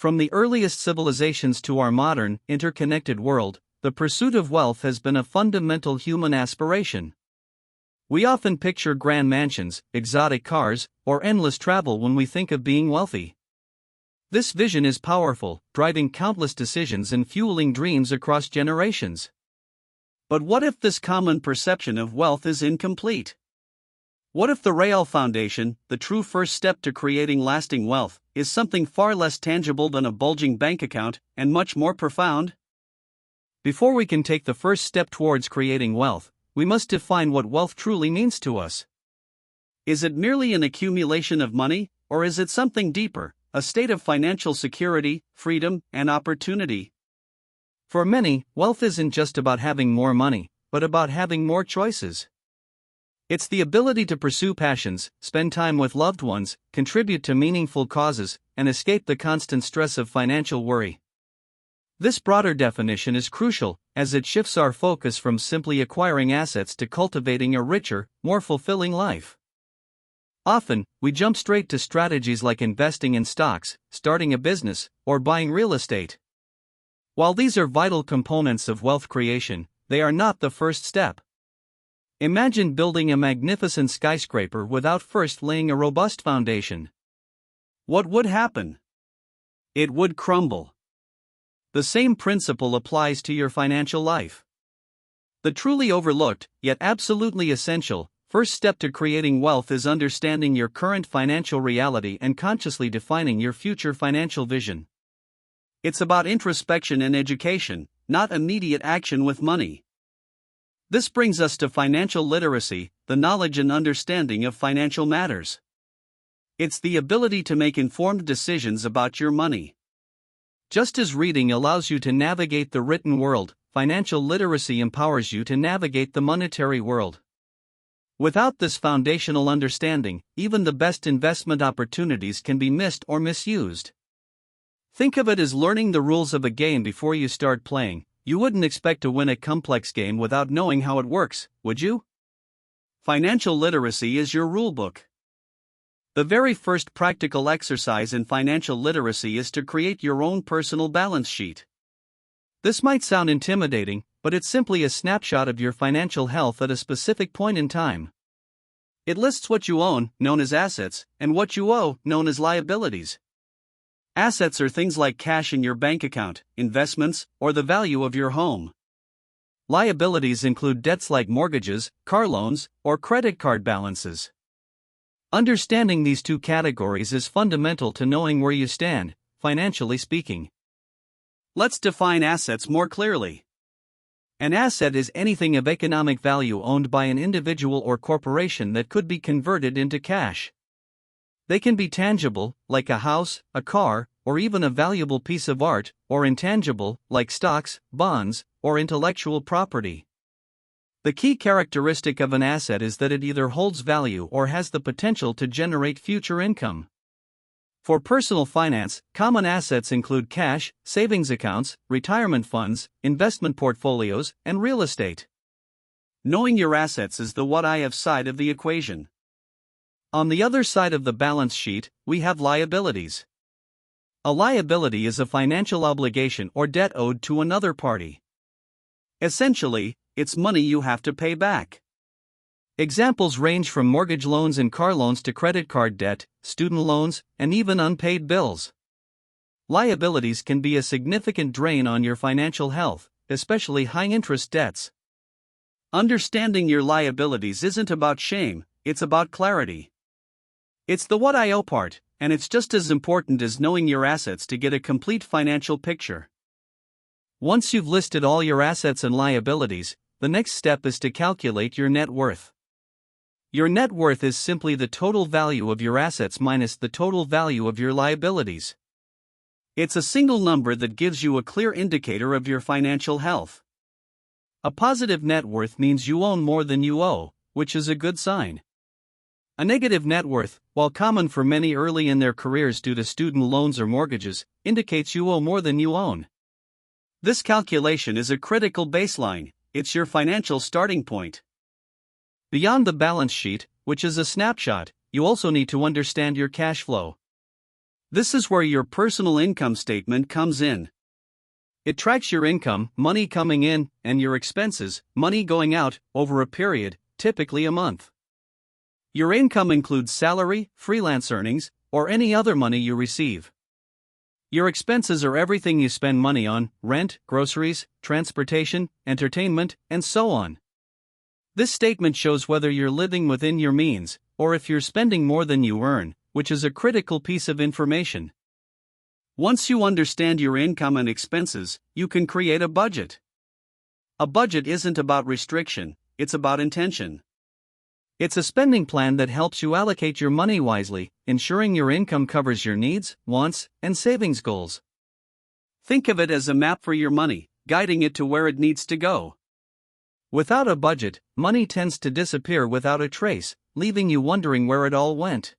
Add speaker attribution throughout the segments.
Speaker 1: From the earliest civilizations to our modern, interconnected world, the pursuit of wealth has been a fundamental human aspiration. We often picture grand mansions, exotic cars, or endless travel when we think of being wealthy. This vision is powerful, driving countless decisions and fueling dreams across generations. But what if this common perception of wealth is incomplete? What if the real foundation, the true first step to creating lasting wealth, is something far less tangible than a bulging bank account, and much more profound? Before we can take the first step towards creating wealth, we must define what wealth truly means to us. Is it merely an accumulation of money, or is it something deeper, a state of financial security, freedom, and opportunity? For many, wealth isn't just about having more money, but about having more choices. It's the ability to pursue passions, spend time with loved ones, contribute to meaningful causes, and escape the constant stress of financial worry. This broader definition is crucial, as it shifts our focus from simply acquiring assets to cultivating a richer, more fulfilling life. Often, we jump straight to strategies like investing in stocks, starting a business, or buying real estate. While these are vital components of wealth creation, they are not the first step. Imagine building a magnificent skyscraper without first laying a robust foundation. What would happen? It would crumble. The same principle applies to your financial life. The truly overlooked, yet absolutely essential, first step to creating wealth is understanding your current financial reality and consciously defining your future financial vision. It's about introspection and education, not immediate action with money. This brings us to financial literacy, the knowledge and understanding of financial matters. It's the ability to make informed decisions about your money. Just as reading allows you to navigate the written world, financial literacy empowers you to navigate the monetary world. Without this foundational understanding, even the best investment opportunities can be missed or misused. Think of it as learning the rules of a game before you start playing. You wouldn't expect to win a complex game without knowing how it works, would you? Financial literacy is your rulebook. The very first practical exercise in financial literacy is to create your own personal balance sheet. This might sound intimidating, but it's simply a snapshot of your financial health at a specific point in time. It lists what you own, known as assets, and what you owe, known as liabilities. Assets are things like cash in your bank account, investments, or the value of your home. Liabilities include debts like mortgages, car loans, or credit card balances. Understanding these two categories is fundamental to knowing where you stand, financially speaking. Let's define assets more clearly. An asset is anything of economic value owned by an individual or corporation that could be converted into cash. They can be tangible, like a house, a car, or even a valuable piece of art, or intangible, like stocks, bonds, or intellectual property. The key characteristic of an asset is that it either holds value or has the potential to generate future income. For personal finance, common assets include cash, savings accounts, retirement funds, investment portfolios, and real estate. Knowing your assets is the what I have side of the equation. On the other side of the balance sheet, we have liabilities. A liability is a financial obligation or debt owed to another party. Essentially, it's money you have to pay back. Examples range from mortgage loans and car loans to credit card debt, student loans, and even unpaid bills. Liabilities can be a significant drain on your financial health, especially high-interest debts. Understanding your liabilities isn't about shame, it's about clarity. It's the what I owe part, and it's just as important as knowing your assets to get a complete financial picture. Once you've listed all your assets and liabilities, the next step is to calculate your net worth. Your net worth is simply the total value of your assets minus the total value of your liabilities. It's a single number that gives you a clear indicator of your financial health. A positive net worth means you own more than you owe, which is a good sign. A negative net worth, while common for many early in their careers due to student loans or mortgages, indicates you owe more than you own. This calculation is a critical baseline, it's your financial starting point. Beyond the balance sheet, which is a snapshot, you also need to understand your cash flow. This is where your personal income statement comes in. It tracks your income, money coming in, and your expenses, money going out, over a period, typically a month. Your income includes salary, freelance earnings, or any other money you receive. Your expenses are everything you spend money on: rent, groceries, transportation, entertainment, and so on. This statement shows whether you're living within your means, or if you're spending more than you earn, which is a critical piece of information. Once you understand your income and expenses, you can create a budget. A budget isn't about restriction, it's about intention. It's a spending plan that helps you allocate your money wisely, ensuring your income covers your needs, wants, and savings goals. Think of it as a map for your money, guiding it to where it needs to go. Without a budget, money tends to disappear without a trace, leaving you wondering where it all went.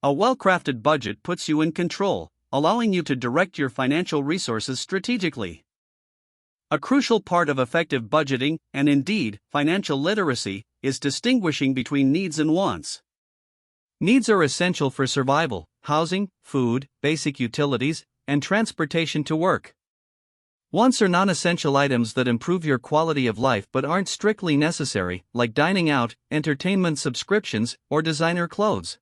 Speaker 1: A well-crafted budget puts you in control, allowing you to direct your financial resources strategically. A crucial part of effective budgeting, and indeed, financial literacy, is distinguishing between needs and wants. Needs are essential for survival: housing, food, basic utilities, and transportation to work. Wants are non-essential items that improve your quality of life but aren't strictly necessary, like dining out, entertainment subscriptions, or designer clothes.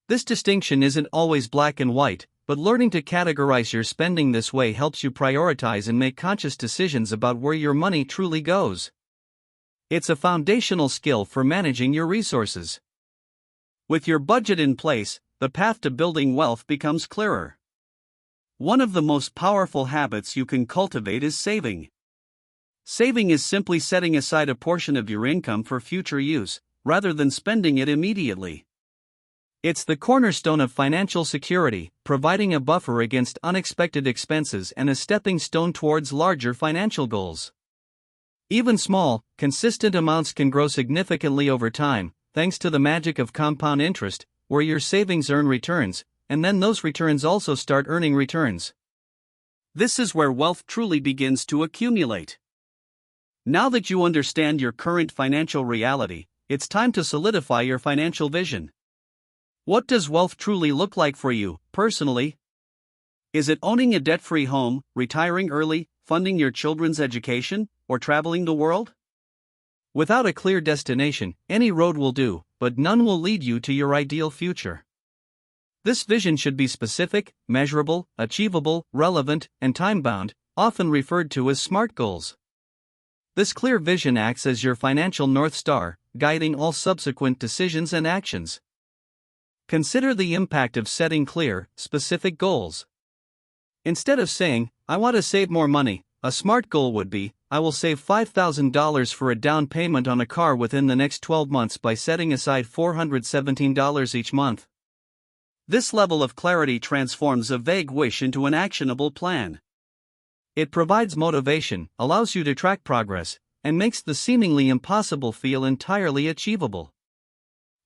Speaker 1: This distinction isn't always black and white, but learning to categorize your spending this way helps you prioritize and make conscious decisions about where your money truly goes. It's a foundational skill for managing your resources. With your budget in place, the path to building wealth becomes clearer. One of the most powerful habits you can cultivate is saving. Saving is simply setting aside a portion of your income for future use, rather than spending it immediately. It's the cornerstone of financial security, providing a buffer against unexpected expenses and a stepping stone towards larger financial goals. Even small, consistent amounts can grow significantly over time, thanks to the magic of compound interest, where your savings earn returns, and then those returns also start earning returns. This is where wealth truly begins to accumulate. Now that you understand your current financial reality, it's time to solidify your financial vision. What does wealth truly look like for you, personally? Is it owning a debt-free home, retiring early, funding your children's education, or traveling the world? Without a clear destination, any road will do, but none will lead you to your ideal future. This vision should be specific, measurable, achievable, relevant, and time-bound, often referred to as SMART goals. This clear vision acts as your financial North Star, guiding all subsequent decisions and actions. Consider the impact of setting clear, specific goals. Instead of saying, "I want to save more money," a SMART goal would be, "I will save $5,000 for a down payment on a car within the next 12 months by setting aside $417 each month." This level of clarity transforms a vague wish into an actionable plan. It provides motivation, allows you to track progress, and makes the seemingly impossible feel entirely achievable.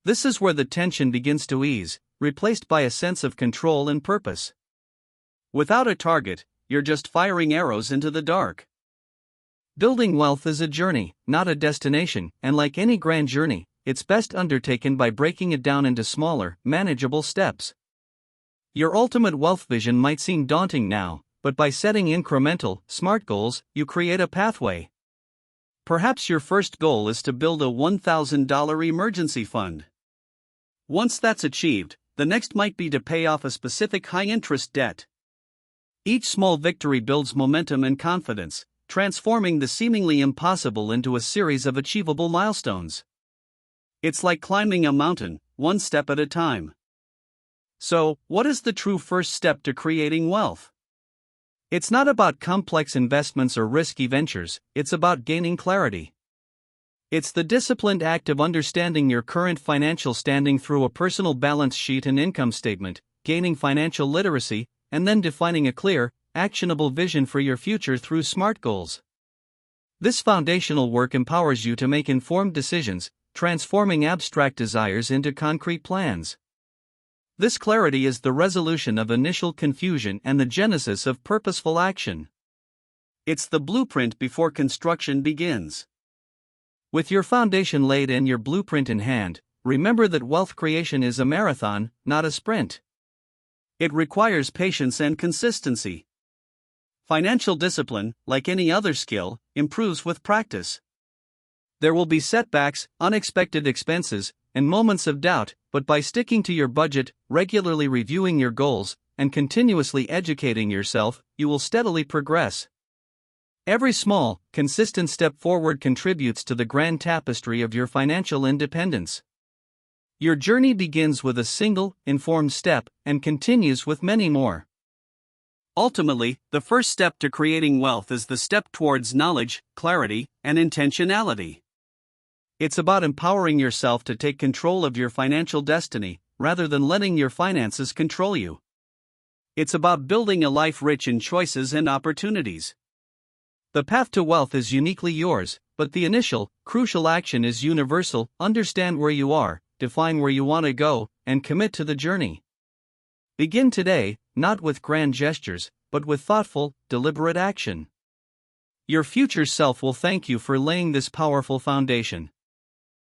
Speaker 1: This is where the tension begins to ease, replaced by a sense of control and purpose. Without a target, you're just firing arrows into the dark. Building wealth is a journey, not a destination, and like any grand journey, it's best undertaken by breaking it down into smaller, manageable steps. Your ultimate wealth vision might seem daunting now, but by setting incremental, SMART goals, you create a pathway. Perhaps your first goal is to build a $1,000 emergency fund. Once that's achieved, the next might be to pay off a specific high-interest debt. Each small victory builds momentum and confidence, transforming the seemingly impossible into a series of achievable milestones. It's like climbing a mountain, one step at a time. So, what is the true first step to creating wealth? It's not about complex investments or risky ventures, it's about gaining clarity. It's the disciplined act of understanding your current financial standing through a personal balance sheet and income statement, gaining financial literacy, and then defining a clear, actionable vision for your future through SMART goals. This foundational work empowers you to make informed decisions, transforming abstract desires into concrete plans. This clarity is the resolution of initial confusion and the genesis of purposeful action. It's the blueprint before construction begins. With your foundation laid and your blueprint in hand, remember that wealth creation is a marathon, not a sprint. It requires patience and consistency. Financial discipline, like any other skill, improves with practice. There will be setbacks, unexpected expenses, and moments of doubt, but by sticking to your budget, regularly reviewing your goals, and continuously educating yourself, you will steadily progress. Every small, consistent step forward contributes to the grand tapestry of your financial independence. Your journey begins with a single, informed step, and continues with many more. Ultimately, the first step to creating wealth is the step towards knowledge, clarity, and intentionality. It's about empowering yourself to take control of your financial destiny, rather than letting your finances control you. It's about building a life rich in choices and opportunities. The path to wealth is uniquely yours, but the initial, crucial action is universal. Understand where you are, define where you want to go, and commit to the journey. Begin today, not with grand gestures, but with thoughtful, deliberate action. Your future self will thank you for laying this powerful foundation.